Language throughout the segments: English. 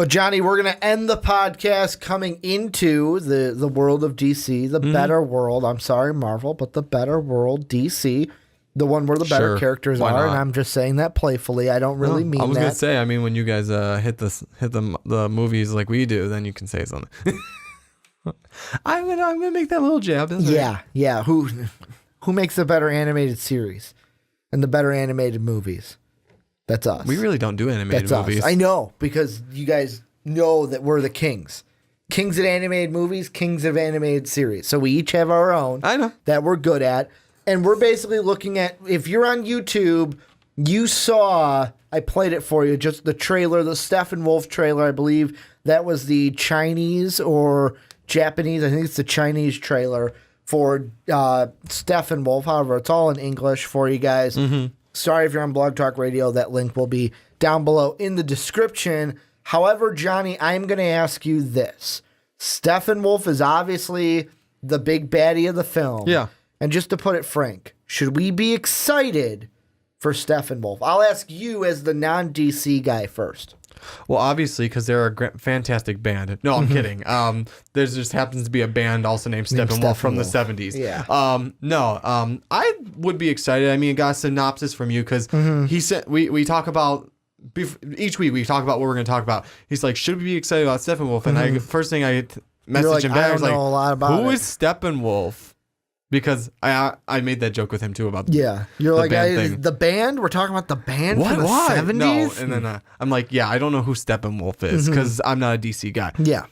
But Johnny, we're going to end the podcast coming into the world of DC, the better world. I'm sorry, Marvel, but the better world, DC, the one where the better characters are. And I'm just saying that playfully. I don't really mean that. I was going to say, I mean, when you guys hit the movies like we do, then you can say something. I'm gonna make that little jab. Yeah. Who makes the better animated series and the better animated movies? That's us. We really don't do animated movies. Us. I know, because you guys know that we're the kings. Kings of animated movies, kings of animated series. So we each have our own. I know. That we're good at. And we're basically looking at, if you're on YouTube, you saw, I played it for you, just the trailer, the Stepphenwolf trailer, I believe. That was the Chinese or Japanese, I think it's the Chinese trailer for Stepphenwolf. However, it's all in English for you guys. Sorry if you're on Blog Talk Radio. That link will be down below in the description. However, Johnny, I'm going to ask you this. Stepphenwolf is obviously the big baddie of the film. Yeah. And just to put it frank, should we be excited for Stepphenwolf? I'll ask you as the non-DC guy first. Well, obviously, because they're a fantastic band. No, I'm kidding. There just happens to be a band also named Steppenwolf from the 70s. Yeah. I would be excited. I mean, I got a synopsis from you because he said we talk about each week we talk about what we're going to talk about. He's like, should we be excited about Steppenwolf? And first thing I messaged him back, I was like, who is Steppenwolf? Because I made that joke with him too about you're the like band thing. The band. We're talking about the band what? from the Why? 70s. No, and then I'm like, I don't know who Steppenwolf is because I'm not a DC guy. Yeah,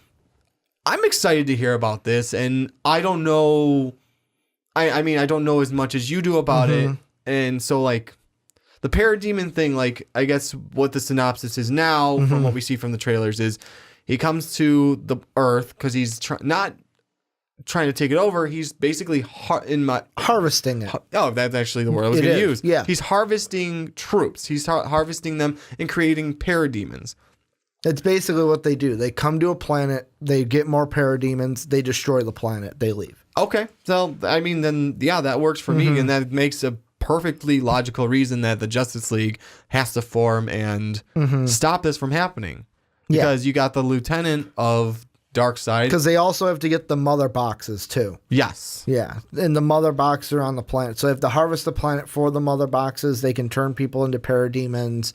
I'm excited to hear about this, and I don't know. I mean, I don't know as much as you do about it, and so like the parademon thing. Like, I guess what the synopsis is now from what we see from the trailers is he comes to the Earth because he's not trying to take it over. He's basically harvesting it. Oh, that's actually the word I was going to use. Yeah. He's harvesting troops. He's harvesting them and creating parademons. It's basically what they do. They come to a planet, they get more parademons, they destroy the planet, they leave. Okay. So, I mean, then, that works for me, and that makes a perfectly logical reason that the Justice League has to form and stop this from happening. Because you got the lieutenant of Darkseid. Because they also have to get the mother boxes too. Yes. Yeah. And the mother boxes are on the planet. So they have to harvest the planet for the mother boxes. They can turn people into parademons.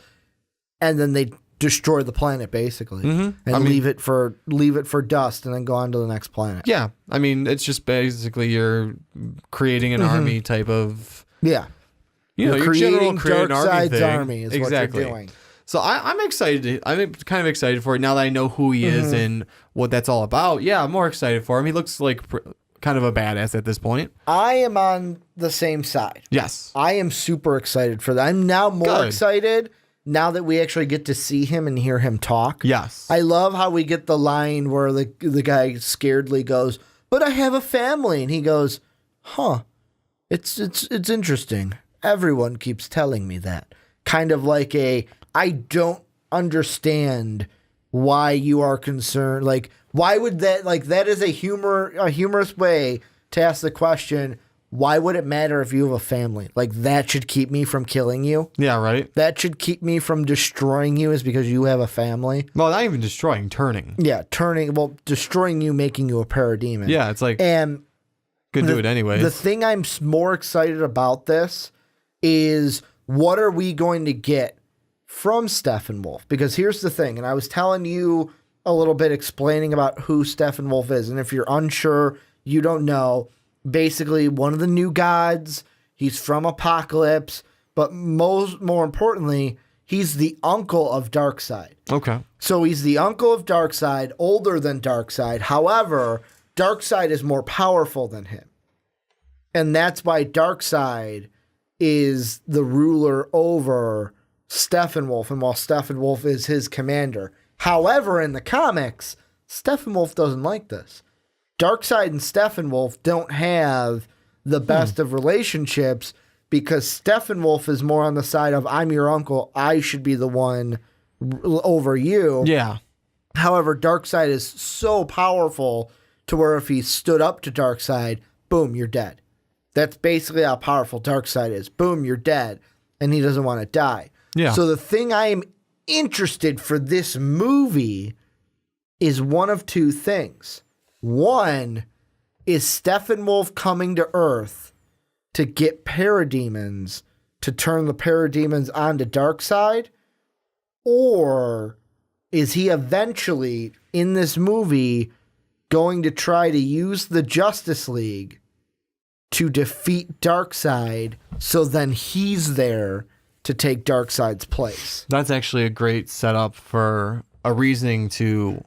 And then they destroy the planet basically. And leave it for dust and then go on to the next planet. Yeah. I mean, it's just basically you're creating an army type of. Yeah. Your general create an Darkseid's army is what you're doing. So I'm excited. I'm kind of excited for it now that I know who he is and what that's all about. Yeah, I'm more excited for him. He looks like kind of a badass at this point. I am on the same side. Yes. I am super excited for that. I'm now more excited now that we actually get to see him and hear him talk. Yes. I love how we get the line where the guy scaredly goes, "But I have a family." And he goes, "Huh. It's interesting. Everyone keeps telling me that." Kind of like I don't understand why you are concerned. Like, why would that, like, that is a humorous way to ask the question, why would it matter if you have a family? Like, that should keep me from killing you? Yeah, right. That should keep me from destroying you is because you have a family? Well, not even destroying, turning. Yeah, destroying you, making you a parademon. Yeah, it's like, and could do it anyways. The thing I'm more excited about this is, what are we going to get from Stepphenwolf? Because here's the thing, and I was telling you a little bit explaining about who Stepphenwolf is, and if you're unsure, you don't know, basically one of the new gods, he's from Apocalypse, but more importantly, he's the uncle of Darkseid. Okay. So he's the uncle of Darkseid, older than Darkseid. However, Darkseid is more powerful than him. And that's why Darkseid is the ruler over Stepphenwolf, and while Stepphenwolf is his commander. However, in the comics, Stepphenwolf doesn't like this. Darkseid and Stepphenwolf don't have the best of relationships because Stepphenwolf is more on the side of, I'm your uncle, I should be the one over you. Yeah. However, Darkseid is so powerful to where if he stood up to Darkseid, boom, you're dead. That's basically how powerful Darkseid is. Boom, you're dead. And he doesn't want to die. Yeah. So the thing I am interested for this movie is one of two things. One is Stepphenwolf coming to Earth to get parademons to turn the parademons onto Darkseid, or is he eventually in this movie going to try to use the Justice League to defeat Darkseid, so then he's there to take Darkseid's place? That's actually a great setup for a reasoning to,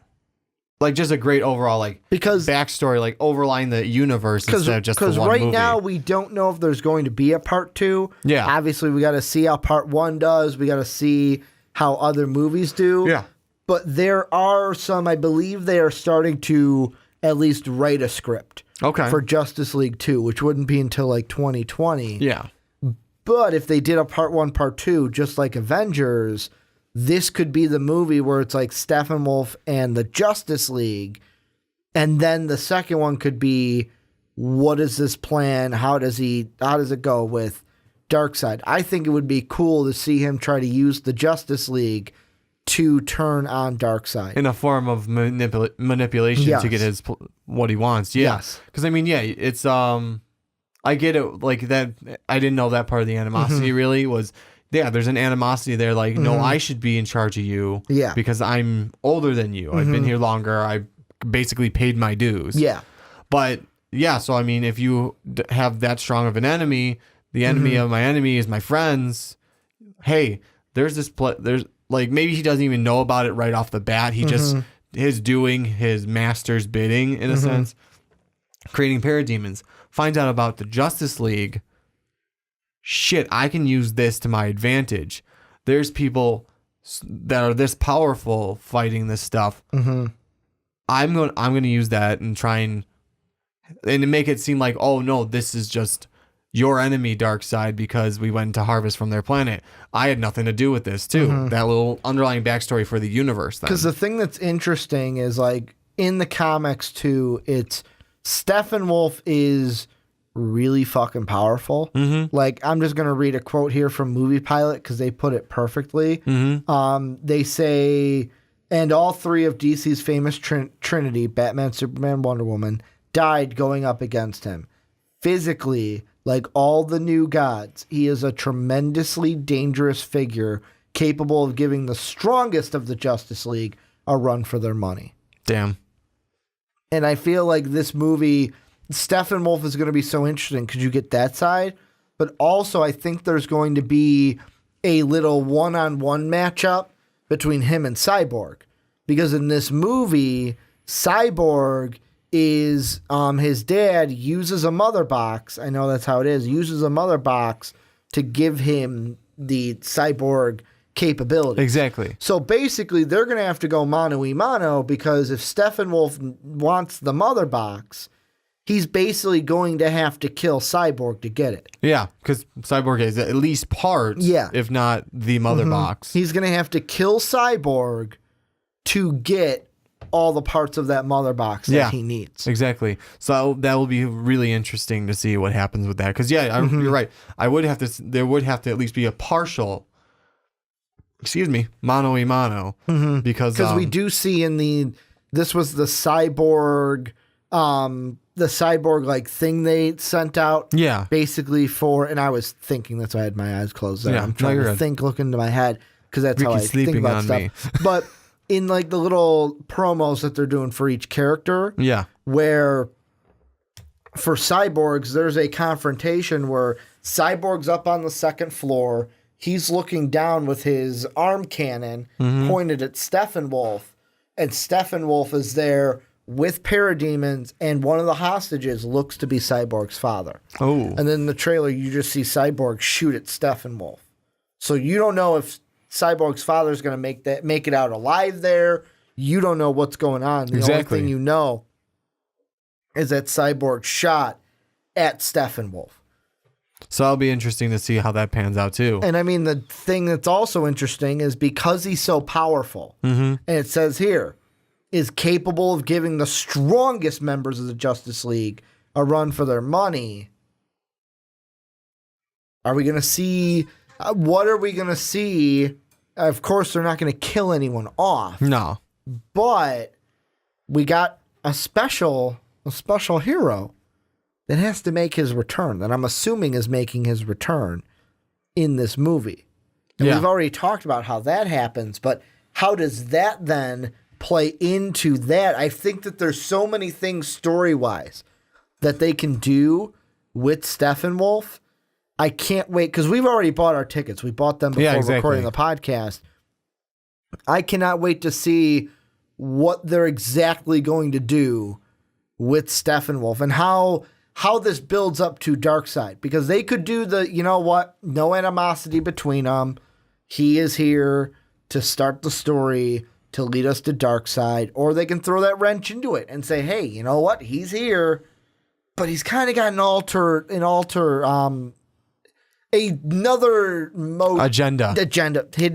like, just a great overall, like, Because backstory, like, overlying the universe instead of just the one Because right movie. now we don't know if there's going to be a part 2. Yeah. Obviously, we got to see how part 1 does. We got to see how other movies do. Yeah. But there are some, I believe they are starting to at least write a script Okay. for Justice League 2, which wouldn't be until like 2020. Yeah. But if they did a part 1, part 2, just like Avengers, this could be the movie where it's like Steppenwolf and the Justice League. And then the second one could be, what is this plan? How does it go with Darkseid? I think it would be cool to see him try to use the Justice League to turn on Darkseid. In a form of manipulation Yes. to get what he wants. Yeah. Yes. Because, I mean, yeah, it's, I get it, like, that, I didn't know that part of the animosity really was, yeah, there's an animosity there, like, no, I should be in charge of you. Yeah. Because I'm older than you. I've been here longer. I basically paid my dues. Yeah. But, yeah, so, I mean, if you have that strong of an enemy, the enemy of my enemy is my friends, hey, there's this, there's, like, maybe he doesn't even know about it right off the bat. He just is doing his master's bidding, in a sense, creating parademons. Finds out about the Justice League. Shit, I can use this to my advantage. There's people that are this powerful fighting this stuff. I'm going to use that and try and make it seem like, oh no, this is just your enemy, Darkseid, because we went to harvest from their planet. I had nothing to do with this too. That little underlying backstory for the universe. Because the thing that's interesting is, like, in the comics too, it's Steppenwolf is really fucking powerful. Like, I'm just going to read a quote here from Movie Pilot because they put it perfectly. They say, and all three of DC's famous Trinity, Batman, Superman, Wonder Woman, died going up against him. Physically, like all the new gods, he is a tremendously dangerous figure capable of giving the strongest of the Justice League a run for their money. Damn. And I feel like this movie, Steppenwolf, is going to be so interesting because you get that side, but also I think there's going to be a little one-on-one matchup between him and Cyborg. Because in this movie, Cyborg is his dad uses a mother box. I know that's how it is. Uses a mother box to give him the cyborg capability. Exactly. So basically, they're going to have to go mano-y-mano because if Steppenwolf wants the mother box, he's basically going to have to kill Cyborg to get it. Yeah, because Cyborg is at least part, if not the mother box. He's going to have to kill Cyborg to get all the parts of that mother box that he needs. Exactly. So that will be really interesting to see what happens with that. Because you're right. There would have to at least be a partial, mano-y-mano. Because we do see this was the cyborg, like thing they sent out. Yeah. Basically and I was thinking, that's why I had my eyes closed there. Yeah, I'm trying to think, look into my head because that's how I think about stuff. But in like the little promos that they're doing for each character. Yeah. Where for Cyborgs, there's a confrontation where Cyborg's up on the second floor. He's looking down with his arm cannon pointed at Steppenwolf. And Steppenwolf is there with parademons, and one of the hostages looks to be Cyborg's father. Oh. And then in the trailer, you just see Cyborg shoot at Steppenwolf. So you don't know if Cyborg's father is going to make it out alive there. You don't know what's going on. The only thing you know is that Cyborg shot at Steppenwolf. So it'll be interesting to see how that pans out too. And I mean, the thing that's also interesting is because he's so powerful, and it says here, is capable of giving the strongest members of the Justice League a run for their money. Are we going to see... what are we going to see? Of course, they're not going to kill anyone off. No. But we got a special hero that has to make his return, that I'm assuming is making his return in this movie. And we've already talked about how that happens, but how does that then play into that? I think that there's so many things story-wise that they can do with Stepphenwolf. I can't wait, because we've already bought our tickets. We bought them before recording the podcast. I cannot wait to see what they're exactly going to do with Stepphenwolf and how this builds up to Darkseid, because they could do the, you know what, no animosity between them. He is here to start the story, to lead us to Darkseid, or they can throw that wrench into it and say, hey, you know what, he's here, but he's kind of got another hidden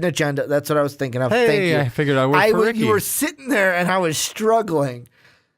agenda. That's what I was thinking of. Hey, Thank you. I figured I worked for Ricky. You were sitting there and I was struggling.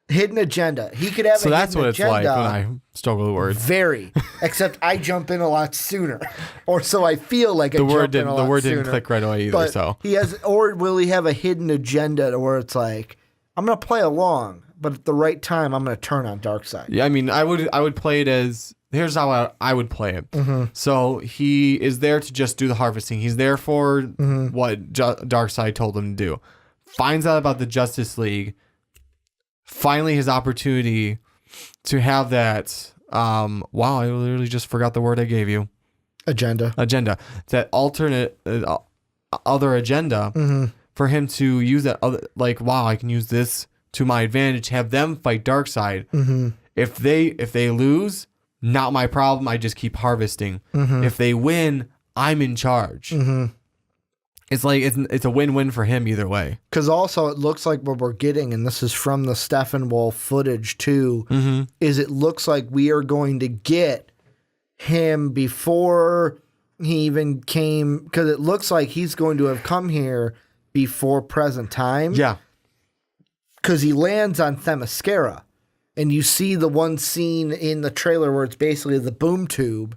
Hidden agenda. He could have a hidden agenda. So that's what it's like when I struggle with words. Very. Except I jump in a lot sooner. Or so I feel like I jump in a lot sooner. The word didn't click right away either. But so or will he have a hidden agenda where it's like, I'm going to play along, but at the right time, I'm going to turn on Darkseid. Yeah, I mean, I would play it as, here's how I would play it. Mm-hmm. So he is there to just do the harvesting. He's there for what Darkseid told him to do. Finds out about the Justice League. Finally, his opportunity to have that. Wow, I literally just forgot the word I gave you. Agenda. That alternate other agenda for him to use that other. Like, wow, I can use this to my advantage. Have them fight Darkseid. Mm-hmm. If they lose, not my problem. I just keep harvesting. Mm-hmm. If they win, I'm in charge. Mm-hmm. It's like it's a win-win for him either way. Because also it looks like what we're getting, and this is from the Stepphenwolf footage too, is it looks like we are going to get him before he even came, because it looks like he's going to have come here before present time. Yeah. Because he lands on Themyscira, and you see the one scene in the trailer where it's basically the boom tube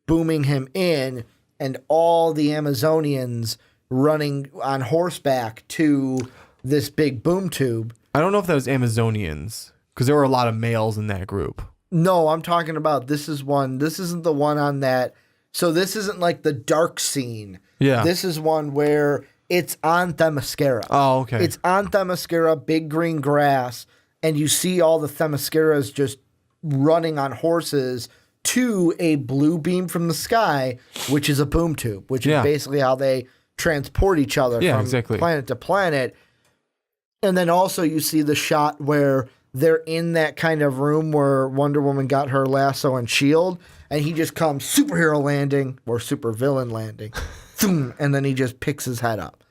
booming him in, and all the Amazonians running on horseback to this big boom tube. I don't know if that was Amazonians, because there were a lot of males in that group. No, I'm talking about this isn't the one on that. So this isn't like the dark scene. Yeah. This is one where it's on Themyscira. Oh, okay. It's on Themyscira, big green grass, and you see all the Themysciras just running on horses to a blue beam from the sky, which is a boom tube, which is basically how they transport each other from planet to planet. And then also you see the shot where they're in that kind of room where Wonder Woman got her lasso and shield, and he just comes superhero landing or supervillain landing, and then he just picks his head up.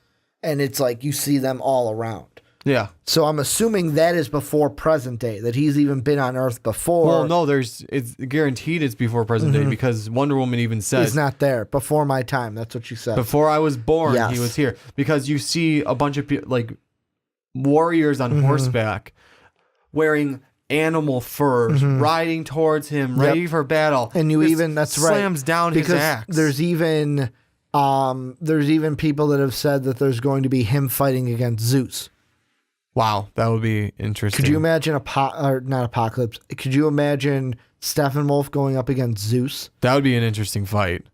And it's like you see them all around. Yeah. So I'm assuming that is before present day, that he's even been on Earth before. Well, no, it's guaranteed it's before present day, because Wonder Woman even says he's not there before my time. That's what she said. Before I was born, he was here, because you see a bunch of like warriors on horseback wearing animal furs, riding towards him, ready for battle. And you even slams down his axe. There's even people that have said that there's going to be him fighting against Zeus. Wow, that would be interesting. Could you imagine not Apocalypse? Could you imagine Stepphenwolf going up against Zeus? That would be an interesting fight.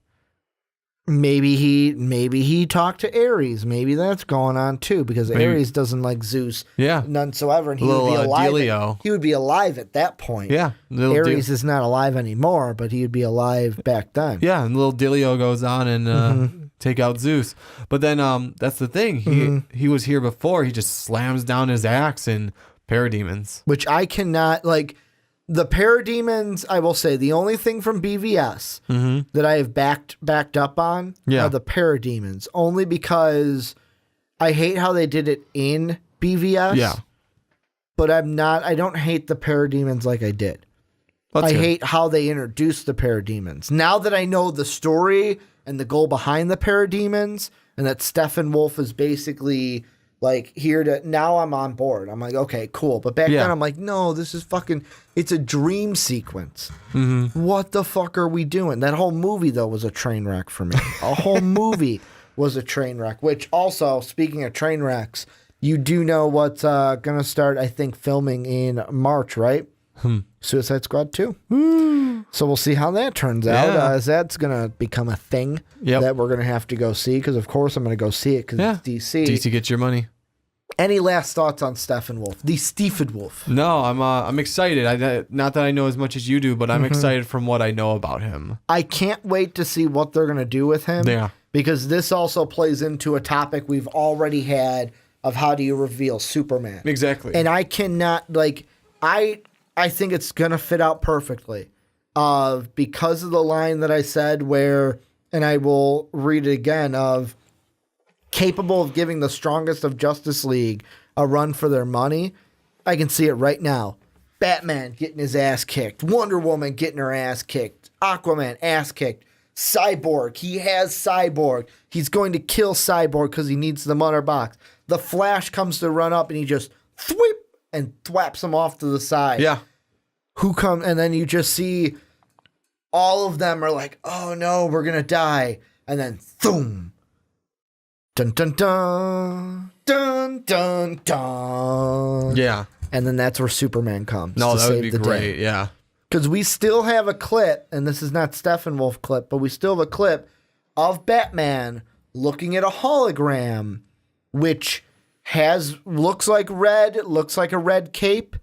Maybe he talked to Ares. Maybe that's going on too, because Ares doesn't like Zeus. Yeah, none whatsoever, and he would be alive. He would be alive at that point. Yeah, Ares is not alive anymore, but he would be alive back then. Yeah, and little Delio goes on and take out Zeus. But then that's the thing. He was here before. He just slams down his axe and parademons. Which I cannot, like, the parademons, I will say, the only thing from BVS that I have backed up on are the parademons. Only because I hate how they did it in BVS. Yeah. But I don't hate the parademons like I did. I hate how they introduced the parademons. Now that I know the story and the goal behind the parademons, and that Stepphenwolf is basically like here to, now I'm on board. I'm like, okay, cool. But back then I'm like, no, this is fucking, it's a dream sequence. What the fuck are we doing? That whole movie though was a train wreck for me. A whole movie was a train wreck, which also, speaking of train wrecks, You do know what's going to start, I think, filming in March, right? Suicide Squad 2. So we'll see how that turns out. As that's going to become a thing that we're going to have to go see, because, of course, I'm going to go see it because it's DC. DC gets your money. Any last thoughts on Stepphenwolf? The Stepphenwolf. No, I'm excited. Not that I know as much as you do, but I'm excited from what I know about him. I can't wait to see what they're going to do with him. Yeah. Because this also plays into a topic we've already had of how do you reveal Superman. Exactly. And I cannot, like, I think it's going to fit out perfectly. Because of the line that I said where, and I will read it again, of capable of giving the strongest of Justice League a run for their money. I can see it right now. Batman getting his ass kicked. Wonder Woman getting her ass kicked. Aquaman ass kicked. Cyborg. He has Cyborg. He's going to kill Cyborg because he needs the mother box. The Flash comes to run up and he just thwip and thwaps him off to the side. Yeah. And then you just see all of them are like, oh no, we're going to die. And then thoom. Dun, dun, dun, dun, dun, dun. Yeah. And then that's where Superman comes. No, to that would save be the great. day. Yeah. Because we still have a clip, and this is not Stepphenwolf clip, but we still have a clip of Batman looking at a hologram, which looks like a red cape.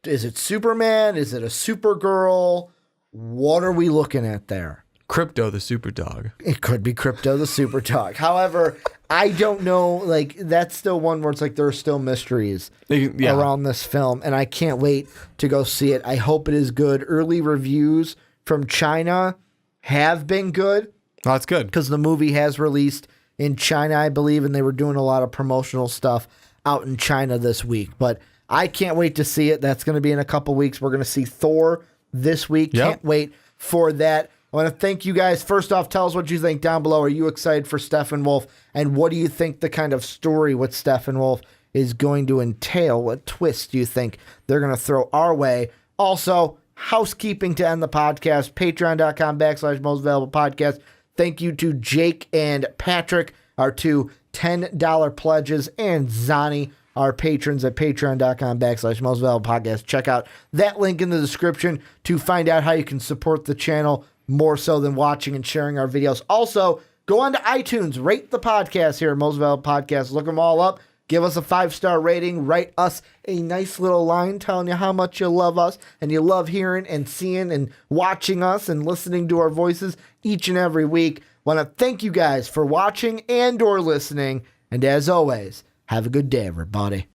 Is it Superman? Is it a Supergirl? What are we looking at there? Crypto the super dog. It could be Crypto the super dog. However, I don't know. Like, that's still one where it's like there are still mysteries around this film, and I can't wait to go see it. I hope it is good. Early reviews from China have been good. Oh, that's good. Because the movie has released in China, I believe, and they were doing a lot of promotional stuff out in China this week. But I can't wait to see it. That's going to be in a couple weeks. We're going to see Thor this week. Yep. Can't wait for that. I want to thank you guys. First off, tell us what you think down below. Are you excited for Stepphenwolf? And what do you think the kind of story with Stepphenwolf is going to entail? What twist do you think they're going to throw our way? Also, housekeeping to end the podcast, patreon.com/most valuable podcast. Thank you to Jake and Patrick, our two $10 pledges, and Zani, our patrons at patreon.com/most valuable podcast. Check out that link in the description to find out how you can support the channel more so than watching and sharing our videos. Also, go on to iTunes, rate the podcast here at Most Valuable Podcast. Look them all up. Give us a 5-star rating. Write us a nice little line telling you how much you love us and you love hearing and seeing and watching us and listening to our voices each and every week. Want to thank you guys for watching and or listening. And as always, have a good day, everybody.